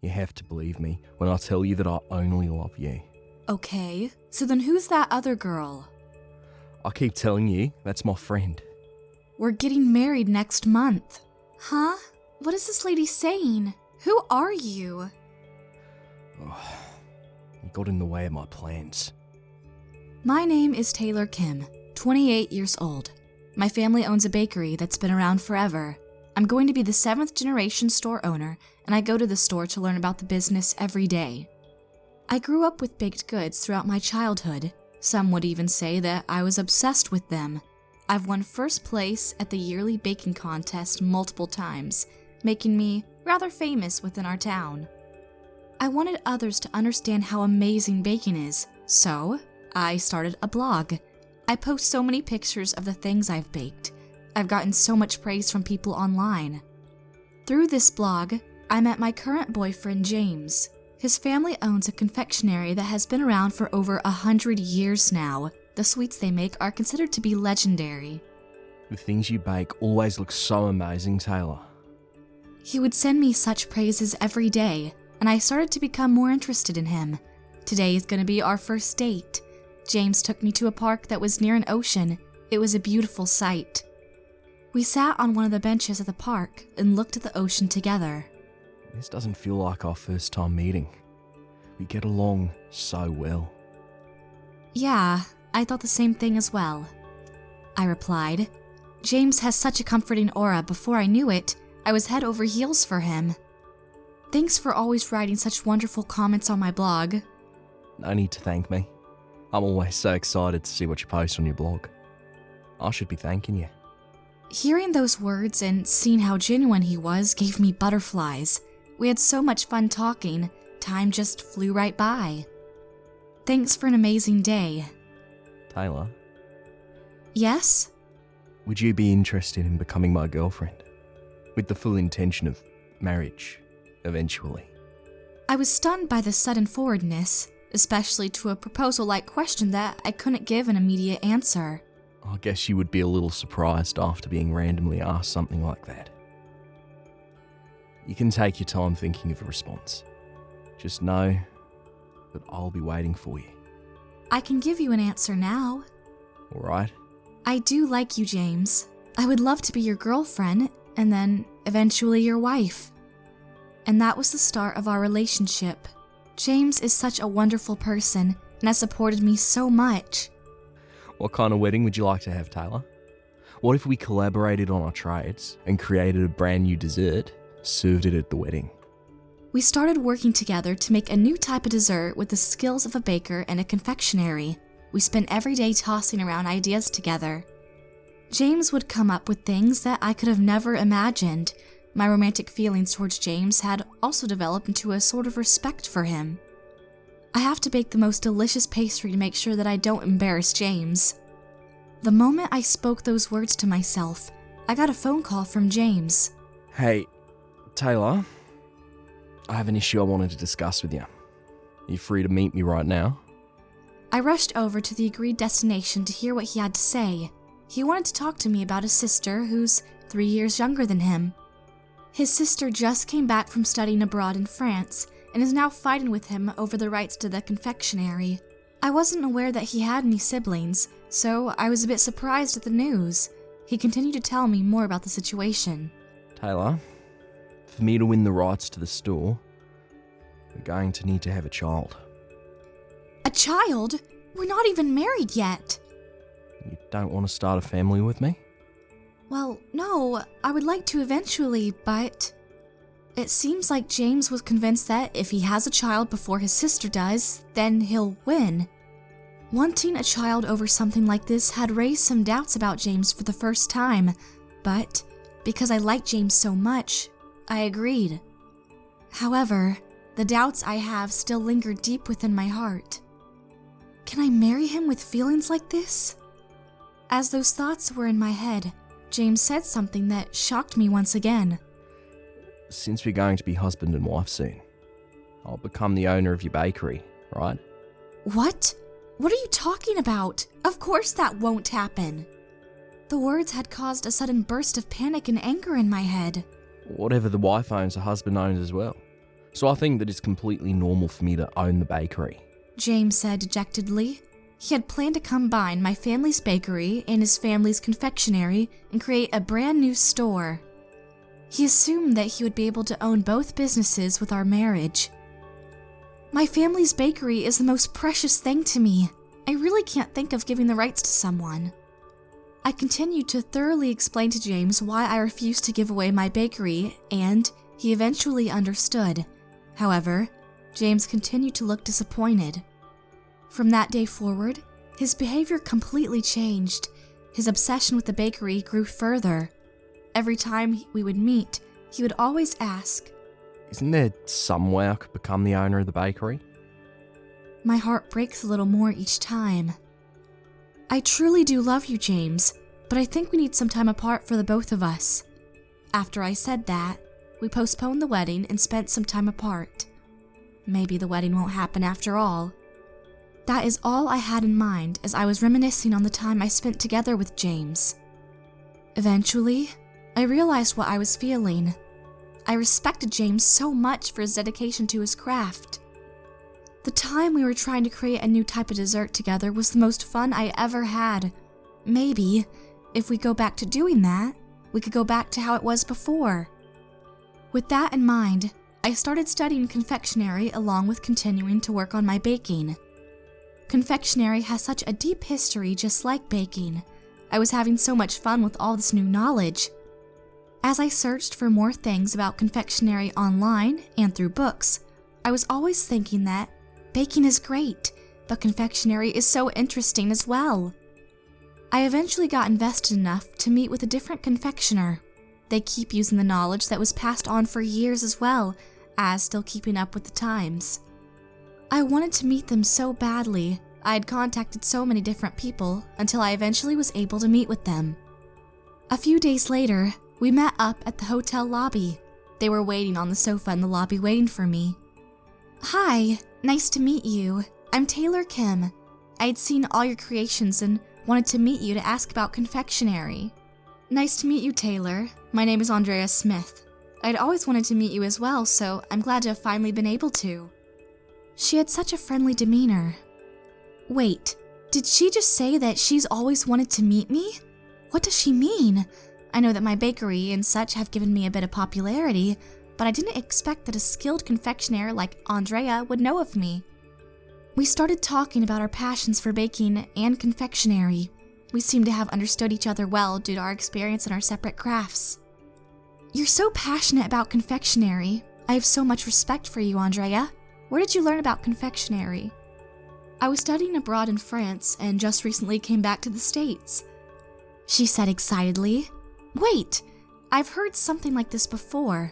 You have to believe me when I tell you that I only love you. Okay, so then who's that other girl? I keep telling you, that's my friend. We're getting married next month. Huh? What is this lady saying? Who are you? Oh, you got in the way of my plans. My name is Taylor Kim, 28 years old. My family owns a bakery that's been around forever. I'm going to be the 7th generation store owner, and I go to the store to learn about the business every day. I grew up with baked goods throughout my childhood. Some would even say that I was obsessed with them. I've won first place at the yearly baking contest multiple times, making me rather famous within our town. I wanted others to understand how amazing baking is, so I started a blog. I post so many pictures of the things I've baked. I've gotten so much praise from people online. Through this blog, I met my current boyfriend, James. His family owns a confectionery that has been around for over 100 years now. The sweets they make are considered to be legendary. The things you bake always look so amazing, Taylor. He would send me such praises every day, and I started to become more interested in him. Today is going to be our first date. James took me to a park that was near an ocean. It was a beautiful sight. We sat on one of the benches at the park and looked at the ocean together. This doesn't feel like our first time meeting. We get along so well. Yeah, I thought the same thing as well. I replied. James has such a comforting aura. Before I knew it, I was head over heels for him. Thanks for always writing such wonderful comments on my blog. No need to thank me. I'm always so excited to see what you post on your blog. I should be thanking you. Hearing those words and seeing how genuine he was gave me butterflies. We had so much fun talking, time just flew right by. Thanks for an amazing day. Taylor? Yes? Would you be interested in becoming my girlfriend? With the full intention of marriage, eventually. I was stunned by the sudden forwardness, especially to a proposal-like question that I couldn't give an immediate answer. I guess you would be a little surprised after being randomly asked something like that. You can take your time thinking of a response. Just know that I'll be waiting for you. I can give you an answer now. All right? I do like you, James. I would love to be your girlfriend, and then eventually your wife. And that was the start of our relationship. James is such a wonderful person and has supported me so much. What kind of wedding would you like to have, Taylor? What if we collaborated on our trades and created a brand new dessert, served it at the wedding? We started working together to make a new type of dessert with the skills of a baker and a confectionery. We spent every day tossing around ideas together. James would come up with things that I could have never imagined. My romantic feelings towards James had also developed into a sort of respect for him. I have to bake the most delicious pastry to make sure that I don't embarrass James. The moment I spoke those words to myself, I got a phone call from James. Hey, Taylor, I have an issue I wanted to discuss with you. Are you free to meet me right now? I rushed over to the agreed destination to hear what he had to say. He wanted to talk to me about his sister, who's 3 years younger than him. His sister just came back from studying abroad in France and is now fighting with him over the rights to the confectionery. I wasn't aware that he had any siblings, so I was a bit surprised at the news. He continued to tell me more about the situation. Taylor, for me to win the rights to the store, we're going to need to have a child. A child? We're not even married yet. You don't want to start a family with me? Well, no, I would like to eventually, but it seems like James was convinced that if he has a child before his sister does, then he'll win. Wanting a child over something like this had raised some doubts about James for the first time, but because I liked James so much, I agreed. However, the doubts I have still linger deep within my heart. Can I marry him with feelings like this? As those thoughts were in my head, James said something that shocked me once again. Since we're going to be husband and wife soon, I'll become the owner of your bakery, right? What? What are you talking about? Of course that won't happen. The words had caused a sudden burst of panic and anger in my head. Whatever the wife owns, the husband owns as well. So I think that it's completely normal for me to own the bakery. James said dejectedly. He had planned to combine my family's bakery and his family's confectionery and create a brand new store. He assumed that he would be able to own both businesses with our marriage. My family's bakery is the most precious thing to me. I really can't think of giving the rights to someone. I continued to thoroughly explain to James why I refused to give away my bakery, and he eventually understood. However, James continued to look disappointed. From that day forward, his behavior completely changed. His obsession with the bakery grew further. Every time we would meet, he would always ask, Isn't there some way I could become the owner of the bakery? My heart breaks a little more each time. I truly do love you, James, but I think we need some time apart for the both of us. After I said that, we postponed the wedding and spent some time apart. Maybe the wedding won't happen after all. That is all I had in mind as I was reminiscing on the time I spent together with James. Eventually, I realized what I was feeling. I respected James so much for his dedication to his craft. The time we were trying to create a new type of dessert together was the most fun I ever had. Maybe, if we go back to doing that, we could go back to how it was before. With that in mind, I started studying confectionery along with continuing to work on my baking. Confectionery has such a deep history just like baking. I was having so much fun with all this new knowledge. As I searched for more things about confectionery online and through books, I was always thinking that baking is great, but confectionery is so interesting as well. I eventually got invested enough to meet with a different confectioner. They keep using the knowledge that was passed on for years as well as still keeping up with the times. I wanted to meet them so badly. I had contacted so many different people until I eventually was able to meet with them. A few days later, we met up at the hotel lobby. They were waiting on the sofa in the lobby waiting for me. Hi, nice to meet you. I'm Taylor Kim. I had seen all your creations and wanted to meet you to ask about confectionery. Nice to meet you, Taylor. My name is Andrea Smith. I'd always wanted to meet you as well, so I'm glad to have finally been able to. She had such a friendly demeanor. Wait, did she just say that she's always wanted to meet me? What does she mean? I know that my bakery and such have given me a bit of popularity, but I didn't expect that a skilled confectioner like Andrea would know of me. We started talking about our passions for baking and confectionery. We seemed to have understood each other well due to our experience in our separate crafts. You're so passionate about confectionery. I have so much respect for you, Andrea. Where did you learn about confectionery? I was studying abroad in France and just recently came back to the States. She said excitedly. Wait, I've heard something like this before.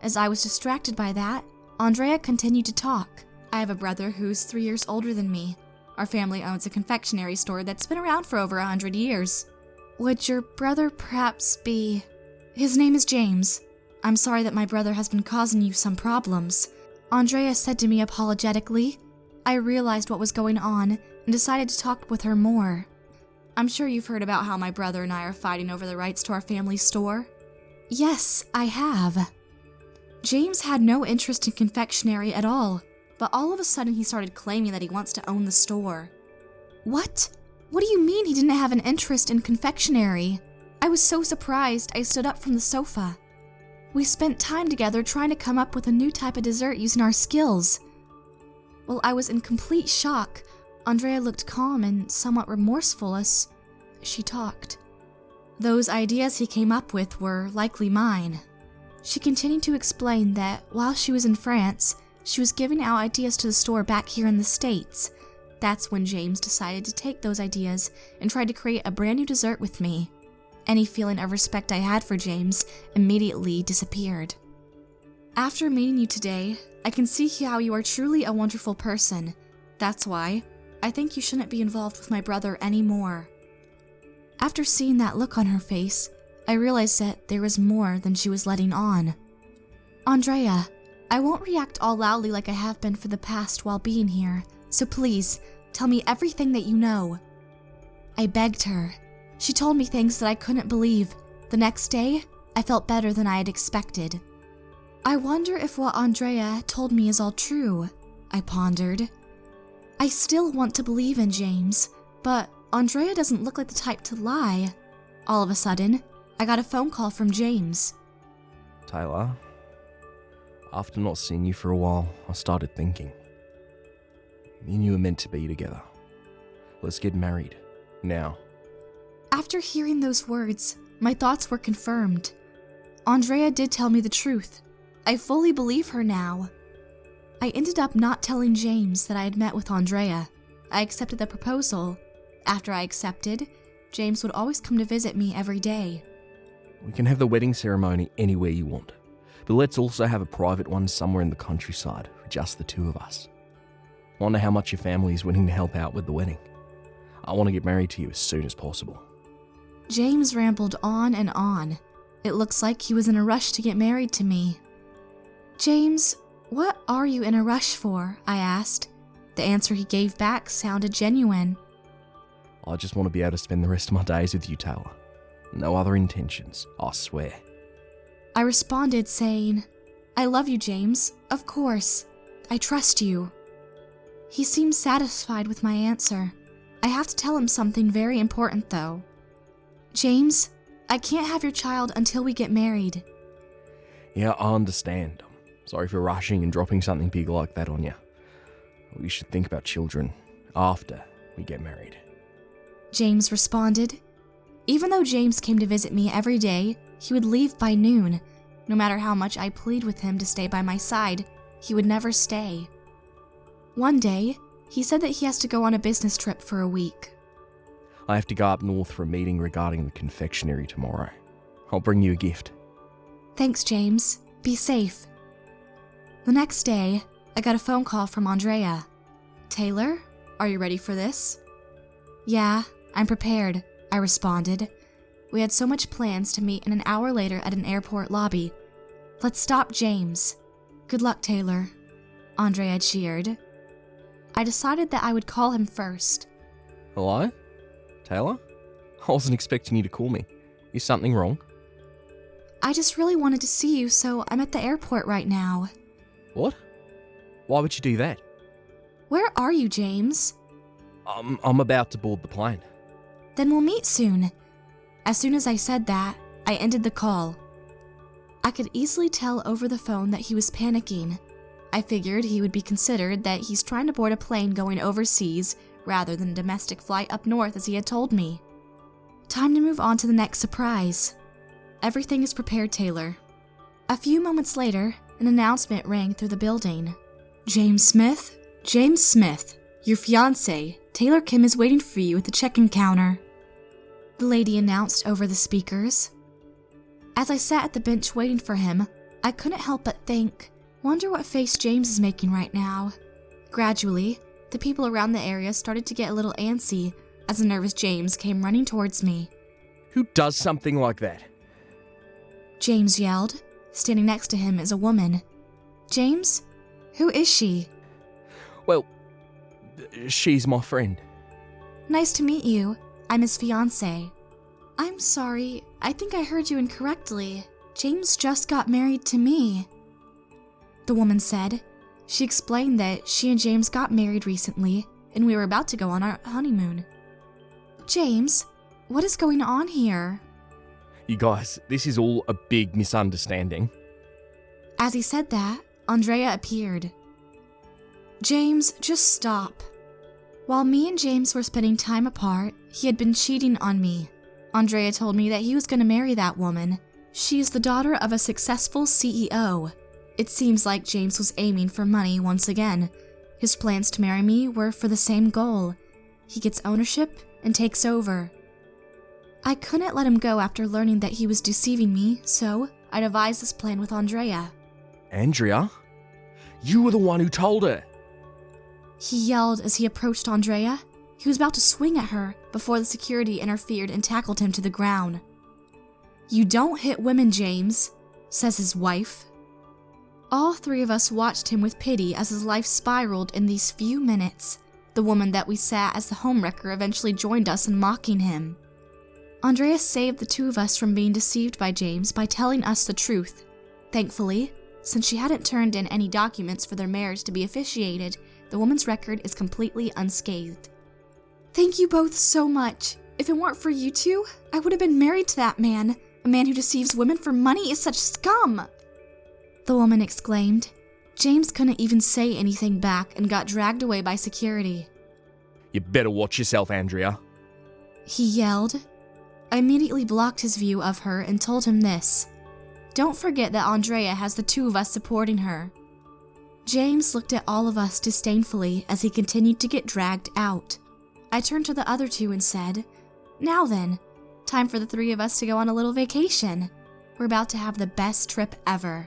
As I was distracted by that, Andrea continued to talk. I have a brother who's 3 years older than me. Our family owns a confectionery store that's been around for over 100 years. Would your brother perhaps be... His name is James. I'm sorry that my brother has been causing you some problems. Andrea said to me apologetically. I realized what was going on and decided to talk with her more. I'm sure you've heard about how my brother and I are fighting over the rights to our family store. Yes, I have. James had no interest in confectionery at all, but all of a sudden he started claiming that he wants to own the store. What? What do you mean he didn't have an interest in confectionery? I was so surprised I stood up from the sofa. We spent time together trying to come up with a new type of dessert using our skills. While I was in complete shock, Andrea looked calm and somewhat remorseful as she talked. Those ideas he came up with were likely mine. She continued to explain that while she was in France, she was giving out ideas to the store back here in the States. That's when James decided to take those ideas and tried to create a brand new dessert with me. Any feeling of respect I had for James immediately disappeared. After meeting you today, I can see how you are truly a wonderful person. That's why I think you shouldn't be involved with my brother anymore. After seeing that look on her face, I realized that there was more than she was letting on. Andrea, I won't react all loudly like I have been for the past while being here, so please, tell me everything that you know. I begged her. She told me things that I couldn't believe. The next day, I felt better than I had expected. I wonder if what Andrea told me is all true, I pondered. I still want to believe in James, but Andrea doesn't look like the type to lie. All of a sudden, I got a phone call from James. Taylor, after not seeing you for a while, I started thinking. Me and you are meant to be together. Let's get married. Now. After hearing those words, my thoughts were confirmed. Andrea did tell me the truth. I fully believe her now. I ended up not telling James that I had met with Andrea. I accepted the proposal. After I accepted, James would always come to visit me every day. We can have the wedding ceremony anywhere you want, but let's also have a private one somewhere in the countryside for just the two of us. Wonder how much your family is willing to help out with the wedding. I want to get married to you as soon as possible. James rambled on and on. It looks like he was in a rush to get married to me. James, what are you in a rush for? I asked. The answer he gave back sounded genuine. I just want to be able to spend the rest of my days with you, Taylor. No other intentions, I swear. I responded saying, I love you, James. Of course. I trust you. He seemed satisfied with my answer. I have to tell him something very important, though. James, I can't have your child until we get married. Yeah, I understand. Sorry for rushing and dropping something big like that on you. We should think about children after we get married. James responded. Even though James came to visit me every day, he would leave by noon. No matter how much I plead with him to stay by my side, he would never stay. One day, he said that he has to go on a business trip for a week. I have to go up north for a meeting regarding the confectionery tomorrow. I'll bring you a gift. Thanks, James. Be safe. The next day, I got a phone call from Andrea. Taylor, are you ready for this? Yeah, I'm prepared, I responded. We had so much plans to meet an hour later at an airport lobby. Let's stop James. Good luck, Taylor, Andrea cheered. I decided that I would call him first. Hello? Taylor? I wasn't expecting you to call me. Is something wrong? I just really wanted to see you, so I'm at the airport right now. What? Why would you do that? Where are you, James? I'm about to board the plane. Then we'll meet soon. As soon as I said that, I ended the call. I could easily tell over the phone that he was panicking. I figured he would be considered that he's trying to board a plane going overseas rather than a domestic flight up north as he had told me. Time to move on to the next surprise. Everything is prepared, Taylor. A few moments later, an announcement rang through the building. James Smith, your fiancé, Taylor Kim is waiting for you at the check-in counter. The lady announced over the speakers. As I sat at the bench waiting for him, I couldn't help but think, wonder what face James is making right now. Gradually, the people around the area started to get a little antsy as the nervous James came running towards me. Who does something like that? James yelled. Standing next to him is a woman. James? Who is she? Well, she's my friend. Nice to meet you. I'm his fiancé. I'm sorry, I think I heard you incorrectly. James just got married to me. The woman said. She explained that she and James got married recently, and we were about to go on our honeymoon. James, what is going on here? You guys, this is all a big misunderstanding. As he said that, Andrea appeared. James, just stop. While me and James were spending time apart, he had been cheating on me. Andrea told me that he was going to marry that woman. She is the daughter of a successful CEO. It seems like James was aiming for money once again. His plans to marry me were for the same goal. He gets ownership and takes over. I couldn't let him go after learning that he was deceiving me, so I devised this plan with Andrea. Andrea? You were the one who told her. He yelled as he approached Andrea. He was about to swing at her before the security interfered and tackled him to the ground. You don't hit women, James, says his wife. All three of us watched him with pity as his life spiraled in these few minutes. The woman that we sat as the homewrecker eventually joined us in mocking him. Andrea saved the two of us from being deceived by James by telling us the truth. Thankfully, Since she hadn't turned in any documents for their marriage to be officiated, the woman's record is completely unscathed. Thank you both so much. If it weren't for you two, I would have been married to that man. A man who deceives women for money is such scum! The woman exclaimed. James couldn't even say anything back and got dragged away by security. You better watch yourself, Andrea. He yelled. I immediately blocked his view of her and told him this. Don't forget that Andrea has the two of us supporting her. James looked at all of us disdainfully as he continued to get dragged out. I turned to the other two and said, Now then, time for the three of us to go on a little vacation. We're about to have the best trip ever.